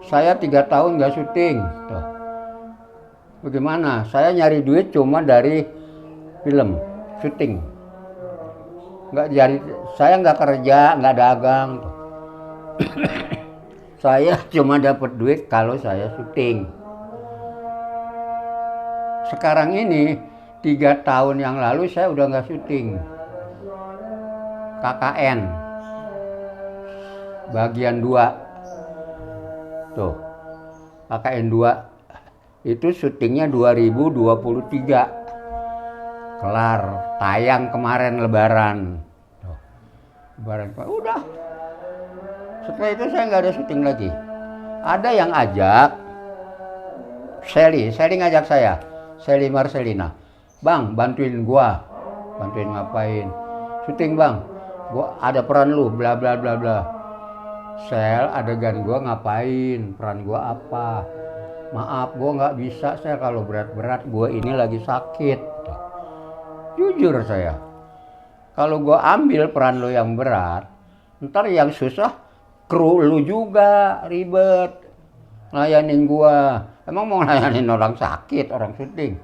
Saya 3 tahun nggak syuting. Tuh. Bagaimana? Saya nyari duit cuma dari film, syuting. Nggak jadi, saya nggak kerja, nggak dagang. Tuh. Saya cuma dapat duit kalau saya syuting. Sekarang ini 3 tahun yang lalu saya udah nggak syuting. KKN bagian 2 tuh, KKN 2 itu syutingnya 2023, kelar tayang kemarin lebaran tuh. Lebaran udah, setelah itu saya nggak ada syuting lagi. Ada yang ajak, Sally ngajak saya, Sally Marcelina, bang bantuin gua. Bantuin ngapain? Syuting bang, gua ada peran lu, bla bla bla bla. Sel, adegan gua ngapain? Peran gua apa? Maaf, gua nggak bisa, saya kalau berat-berat, gua ini lagi sakit. Jujur saya, kalau gua ambil peran lu yang berat, ntar yang susah kru lu juga ribet layanin gua. Emang mau layanin orang sakit, orang syuting?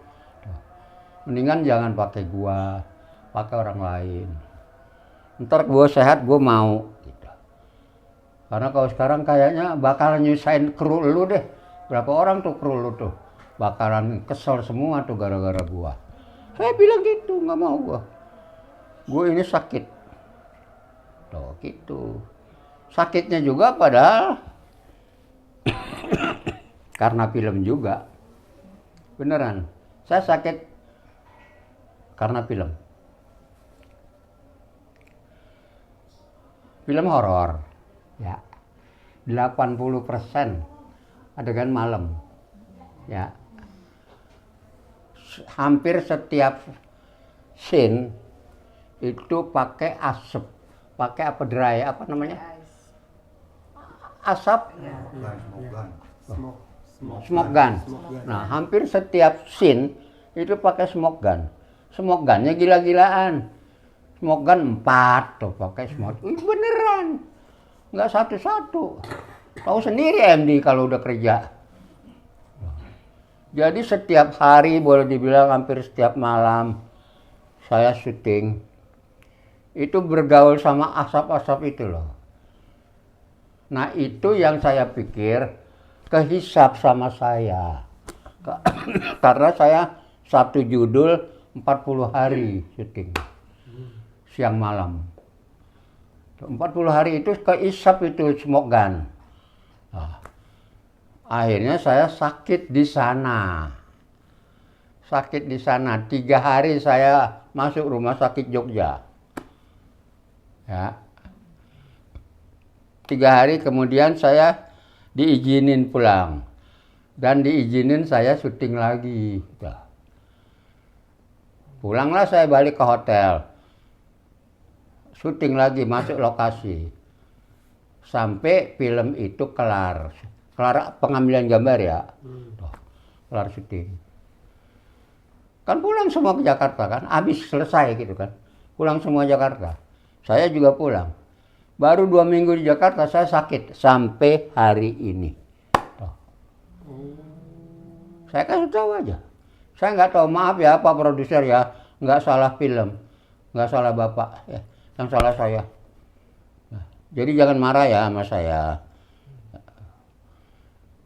Mendingan jangan pakai gua, pakai orang lain. Ntar gua sehat, gua mau. Gitu. Karena kalau sekarang kayaknya bakalan nyusahin kru lu deh. Berapa orang tuh kru lu tuh? Bakalan kesel semua tuh gara-gara gua. Saya bilang gitu, nggak mau gua. Gua ini sakit. Tuh gitu. Sakitnya juga padahal karena film juga. Beneran. Saya sakit karena film. Film horor. Ya. 80% adegan malam. Ya. Hampir setiap scene itu pakai asap. Pakai apa dry, apa namanya? Asap. Smoke gun. Nah, hampir setiap scene itu pakai smoke gun. Smoke gunnya gila-gilaan. Smoke gun 4 tuh pakai smoke. Beneran. Nggak satu-satu. Tahu sendiri MD kalau udah kerja. Jadi setiap hari, boleh dibilang hampir setiap malam saya syuting. Itu bergaul sama asap-asap itu loh. Nah, itu yang saya pikir kehisap sama saya. Karena saya satu judul 40 hari syuting. Siang malam. 40 hari itu kehisap itu smoke gun. Nah, akhirnya saya sakit di sana. Sakit di sana. 3 hari saya masuk rumah sakit Jogja. Ya. 3 hari kemudian saya diizinin pulang. Dan diizinin saya syuting lagi. Pulanglah saya balik ke hotel. Syuting lagi, masuk lokasi. Sampai film itu kelar. Kelar pengambilan gambar ya. Kelar syuting. Kan pulang semua ke Jakarta kan. Habis selesai gitu kan. Pulang semua Jakarta. Saya juga pulang. Baru 2 minggu di Jakarta saya sakit. Sampai hari ini. Saya kan tahu aja. Saya nggak tahu, maaf ya Pak Produser ya. Nggak salah film. Nggak salah Bapak. Ya. Yang salah saya. Nah, jadi jangan marah ya sama saya.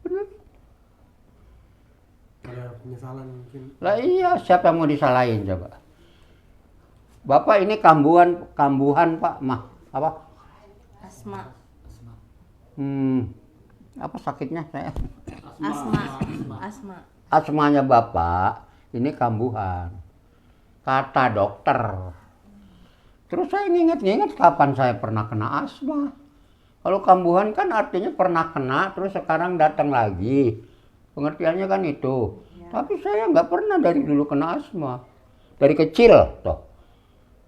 Benar. Ada penyesalan mungkin. Lah iya, siapa yang mau disalahin coba? Bapak ini kambuhan Pak, mah apa? Asma. Apa sakitnya saya? Asma. Asmanya Bapak ini kambuhan. Kata dokter. Terus saya nginget-nginget kapan saya pernah kena asma. Kalau kambuhan kan artinya pernah kena terus sekarang datang lagi. Pengertiannya kan itu. Ya. Tapi saya nggak pernah dari dulu kena asma. Dari kecil toh.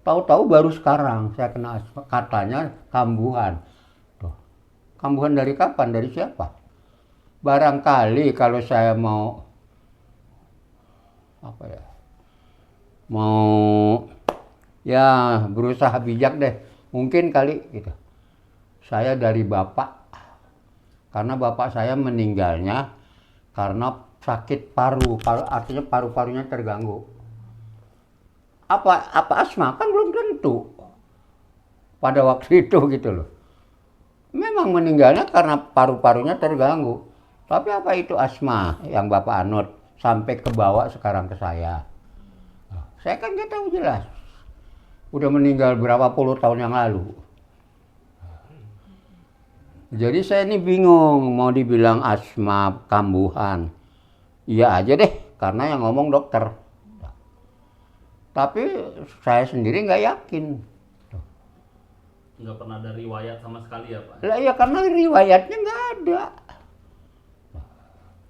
Tahu-tahu baru sekarang saya kena asma. Katanya kambuhan. Tuh. Kambuhan dari kapan? Dari siapa? Barangkali kalau saya mau apa ya? Mau ya berusaha bijak deh. Mungkin kali gitu. Saya dari bapak Karena bapak saya meninggalnya karena sakit artinya paru-parunya terganggu. Apa asma? Kan belum tentu. Pada waktu itu gitu loh. Memang meninggalnya karena paru-parunya terganggu. Tapi apa itu asma yang bapak anut sampai ke bawah sekarang ke saya? Saya kan nggak tahu jelas. Udah meninggal berapa puluh tahun yang lalu. Jadi saya ini bingung mau dibilang asma kambuhan. Iya aja deh, karena yang ngomong dokter. Tapi saya sendiri nggak yakin. Nggak pernah ada riwayat sama sekali ya Pak? Lah iya karena riwayatnya nggak ada.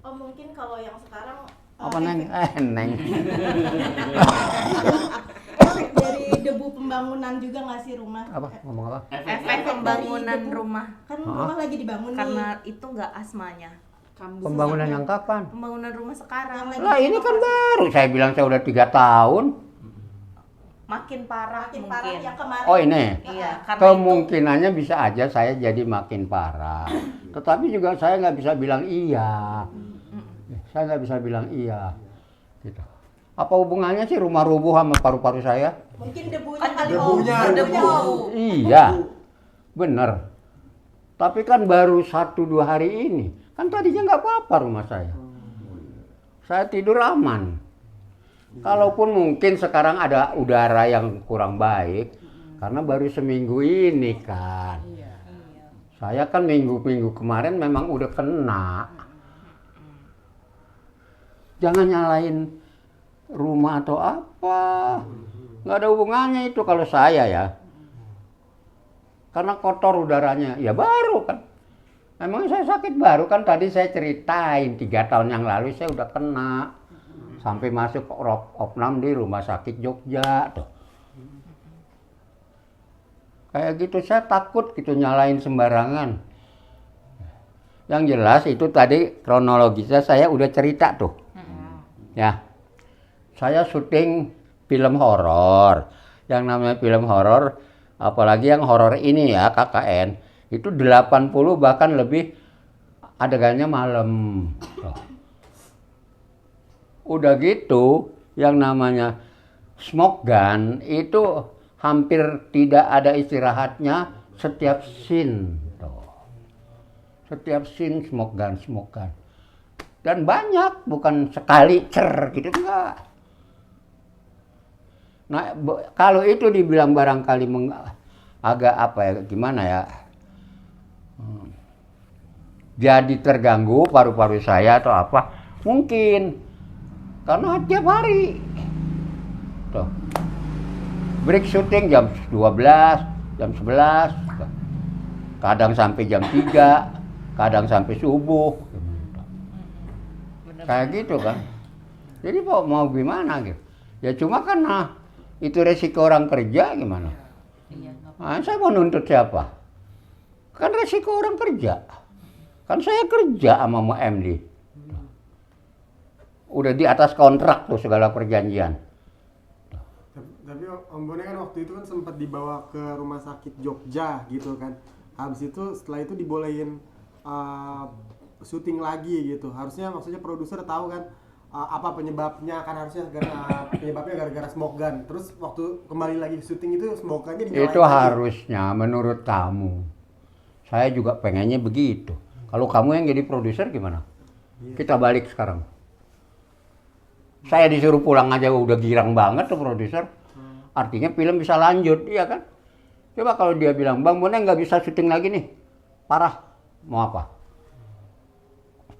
Oh mungkin kalau yang sekarang Apa Neng? Neng. Efek dari debu pembangunan juga nggak sih rumah? Apa? Ngomong apa? efek pembangunan rumah Kan rumah lagi dibangun karena nih. itu nggak asmanya. Pembangunan yang kapan? Pembangunan rumah sekarang Yang Lah ini kan baru. Saya bilang saya udah 3 tahun. makin parah Makin mungkin. parah yang kemarin. Oh ini. Iya, karena Kemungkinannya bisa aja saya jadi makin parah. Tetapi juga saya nggak bisa bilang iya. Saya nggak bisa bilang iya. Gitu. Apa hubungannya sih rumah rubuh sama paru-paru saya? Mungkin debunya Kan kali debunya, Om. debu. Iya, bener. Tapi kan baru 1-2 hari ini. Kan tadinya nggak apa-apa rumah saya. Saya tidur aman. Kalaupun mungkin sekarang ada udara yang kurang baik, karena baru seminggu ini kan. Saya kan minggu-minggu kemarin memang udah kena. Jangan nyalain rumah atau apa. Nggak ada hubungannya itu kalau saya ya. Karena kotor udaranya. Ya baru kan. Emang saya sakit baru kan tadi saya ceritain 3 tahun yang lalu saya udah kena. Sampai masuk opnam di rumah sakit Jogja tuh. Kayak gitu saya takut gitu nyalain sembarangan. Yang jelas itu tadi kronologisnya saya udah cerita tuh. Ya. Saya syuting film horor. Yang namanya film horor, apalagi yang horor ini ya KKN, itu 80 bahkan lebih adegannya malam. Udah gitu, yang namanya smoke gun itu hampir tidak ada istirahatnya setiap scene. Setiap scene smoke gun. Dan banyak, bukan sekali cer gitu enggak. Nah, kalau itu dibilang barangkali agak apa ya, gimana ya? Jadi terganggu paru-paru saya atau apa? Mungkin. Karena tiap hari. Tuh. Break syuting jam 12, jam 11. Kadang sampai jam 3, kadang sampai subuh. Kayak gitu kan. Jadi mau gimana gitu. Ya cuma karena itu resiko orang kerja gimana. Nah, saya mau nuntut siapa? Kan resiko orang kerja. Kan saya kerja sama Mbak MD. Udah di atas kontrak tuh segala perjanjian. Tapi Om Bone kan waktu itu kan sempat dibawa ke rumah sakit Jogja gitu kan. Habis itu setelah itu dibolehin syuting lagi gitu. Harusnya maksudnya produser tahu kan apa penyebabnya, kan harusnya penyebabnya gara-gara smoke gun. Terus waktu kembali lagi syuting itu smoke gunnya dinyalain Itu lagi. harusnya menurut kamu. Saya juga pengennya begitu. Kalau kamu yang jadi produser gimana? Kita balik sekarang. Saya disuruh pulang aja udah girang banget tuh produser. Artinya film bisa lanjut, iya kan? Coba kalau dia bilang, Bang Bone nggak bisa syuting lagi nih. Parah. Mau apa?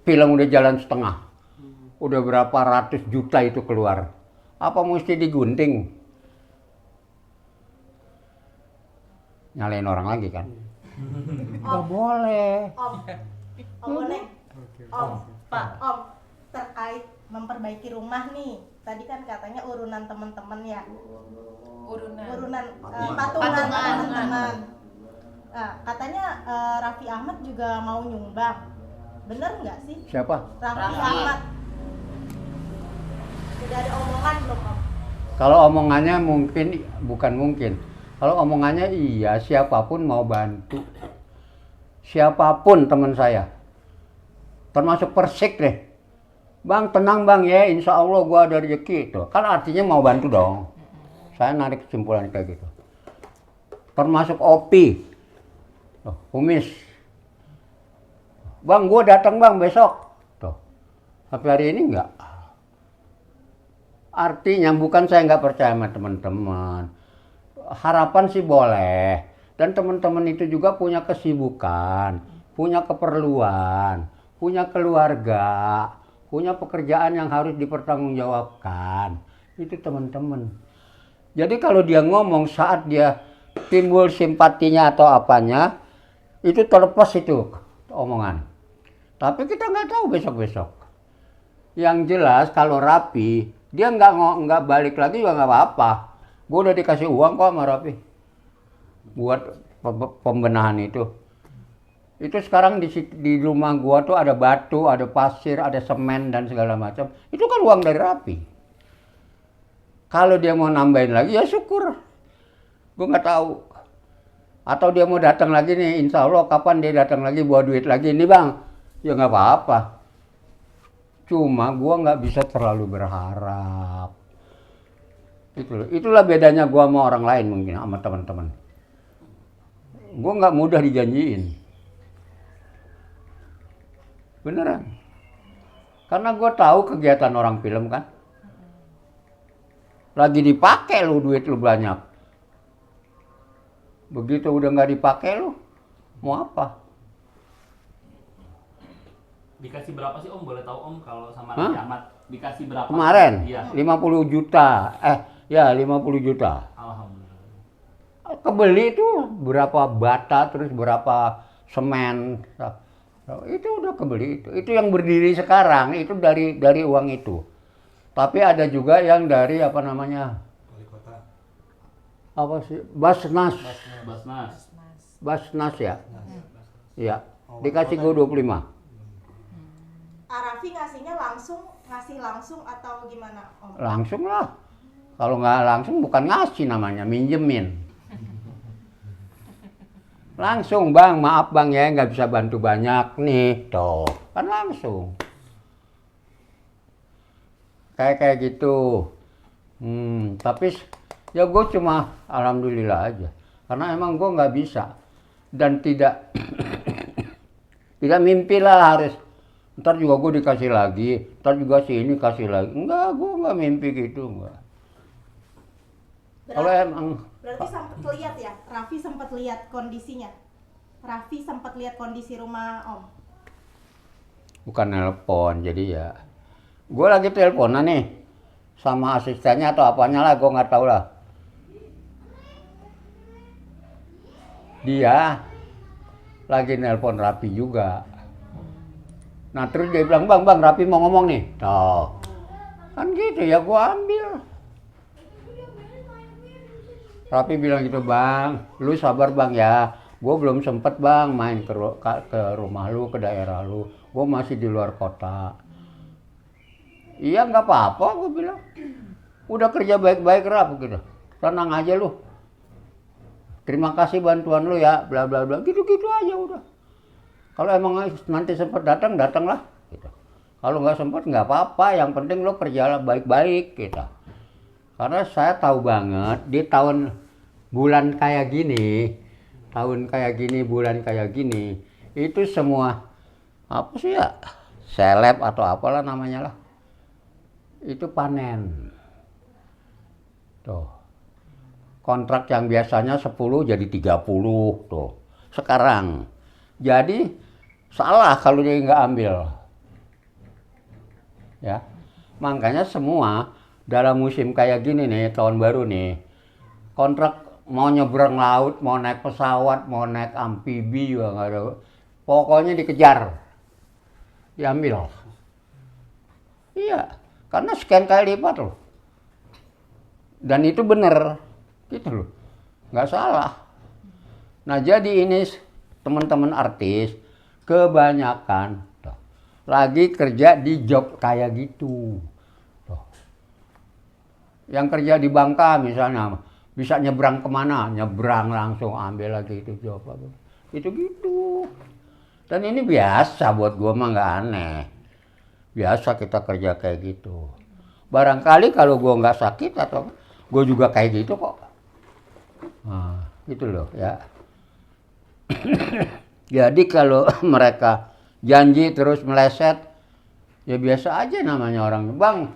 Film udah jalan setengah. Udah berapa ratus juta itu keluar. Apa mesti digunting? Nyalain orang lagi kan? Nggak boleh. Om Bone. Om, terkait memperbaiki rumah nih. Tadi kan katanya urunan teman-teman ya. Urunan patungan teman-teman. Nah, katanya Raffi Ahmad juga mau nyumbang. Bener nggak sih? Siapa? Raffi Ahmad. Sudah ada omongan belum Om? Kalau omongannya bukan mungkin. Kalau omongannya iya, siapapun mau bantu. Siapapun teman saya. termasuk Persik deh. Bang tenang bang ya, insya Allah gua ada rezeki. Tuh kan artinya mau bantu dong. Saya narik kesimpulan kayak gitu. Termasuk Opi, tuh, Kumis. Bang gua datang bang besok. Tuh, tapi hari ini enggak. Artinya bukan saya nggak percaya sama teman-teman. Harapan sih boleh. Dan teman-teman itu juga punya kesibukan, punya keperluan, punya keluarga, punya pekerjaan yang harus dipertanggungjawabkan. Itu teman-teman. Jadi kalau dia ngomong saat dia timbul simpatinya atau apanya, itu terlepas itu omongan. Tapi kita nggak tahu besok-besok. Yang jelas kalau Rapi, dia nggak balik lagi juga nggak apa-apa. Gue udah dikasih uang kok sama Rapi buat pembenahan itu. Itu sekarang di rumah gua tuh ada batu, ada pasir, ada semen dan segala macam. Itu kan uang dari Rapi. Kalau dia mau nambahin lagi ya syukur. Gua nggak tahu. Atau dia mau datang lagi nih, insya Allah kapan dia datang lagi bawa duit lagi nih bang, ya nggak apa-apa. Cuma gua nggak bisa terlalu berharap. Itulah bedanya gua sama orang lain mungkin sama teman-teman. Gua nggak mudah dijanjiin. Beneran. Karena gua tahu kegiatan orang film kan. Lagi dipakai lu duit lu banyak. Begitu udah nggak dipakai lu, mau apa? Dikasih berapa sih Om? Boleh tahu Om kalau sama Raffi Ahmad dikasih berapa? Kemarin Iya. 50 juta. Ya 50 juta. Alhamdulillah. Kebeli itu berapa bata terus berapa semen. Itu udah kebeli itu. Itu yang berdiri sekarang itu dari uang itu. Tapi ada juga yang dari apa namanya? Wali kota. Apa sih? Basnas. Basnas. Basnas ya. Iya. Dikasih gue 25. Raffi ngasih langsung atau gimana Om? Langsung lah. Kalau nggak langsung bukan ngasih namanya, minjemin. Langsung bang, maaf bang ya nggak bisa bantu banyak nih, toh kan langsung. Kayak gitu. Tapi ya gue cuma alhamdulillah aja. Karena emang gue nggak bisa dan tidak tidak mimpi lah harus. Ntar juga gue dikasih lagi, ntar juga si ini kasih lagi. Enggak, gue nggak mimpi gitu enggak. Kalau emang Berarti sempat lihat ya, Raffi sempat lihat kondisinya. Raffi sempat lihat kondisi rumah Om. bukan nelpon, jadi ya gue lagi teleponan nih sama asistennya atau apanya lah, gue nggak tahu lah. Dia lagi nelpon Rapi juga. Nah terus dia bilang, bang Rapi mau ngomong nih. Tuh kan gitu ya, gue ambil. Rapi bilang gitu, bang lu sabar bang ya, gue belum sempet bang main ke rumah lu, ke daerah lu, gue masih di luar kota. Iya nggak apa-apa, gue bilang. Udah kerja baik-baik Rap gitu, tenang aja lu. Terima kasih bantuan lu ya, bla bla bla, gitu-gitu aja udah. Kalau emang nanti sempat datanglah. Gitu. Kalau nggak sempat nggak apa-apa, yang penting lu kerja baik-baik gitu. Karena saya tahu banget di bulan kayak gini, bulan kayak gini, itu semua apa sih ya, seleb atau apalah namanya lah, itu panen. Tuh. Kontrak yang biasanya 10 jadi 30 tuh. Sekarang. Jadi salah kalau dia nggak ambil. Ya. Makanya semua dalam musim kayak gini nih, tahun baru nih, kontrak mau nyebrang laut, mau naik pesawat, mau naik amfibi juga nggak ada. Pokoknya dikejar. Diambil. Iya, karena sekian kali lipat loh. Dan itu bener. Gitu loh, nggak salah. Nah jadi ini teman-teman artis kebanyakan lagi kerja di job kayak gitu. Yang kerja di Bangka misalnya bisa nyebrang kemana, nyebrang langsung ambil lagi itu job. Itu gitu. Dan ini biasa buat gua mah nggak aneh. Biasa kita kerja kayak gitu. Barangkali kalau gua nggak sakit atau gua juga kayak gitu kok. Nah, gitu loh ya. Jadi kalau mereka janji terus meleset, ya biasa aja namanya orang. Bang,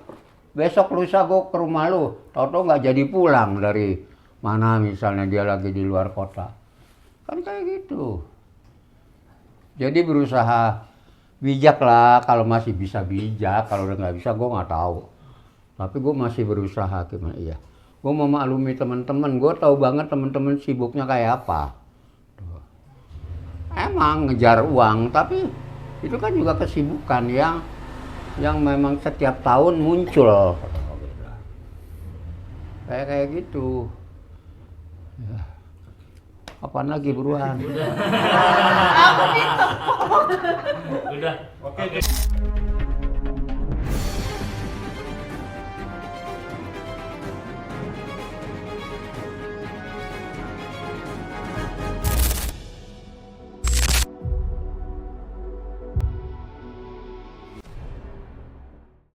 besok lusa gua ke rumah lu. Tahu-tahu nggak jadi pulang dari mana misalnya dia lagi di luar kota. Kan kayak gitu. Jadi berusaha bijak lah, kalau masih bisa bijak, kalau udah nggak bisa gue nggak tahu. Tapi gue masih berusaha gimana iya. Gue mau maklumi teman-teman, gue tahu banget teman-teman sibuknya kayak apa. Tuh. Emang ngejar uang, tapi itu kan juga kesibukan yang memang setiap tahun muncul. Kayak gitu. Ya. Apaan lagi buruan? Udah. Oke.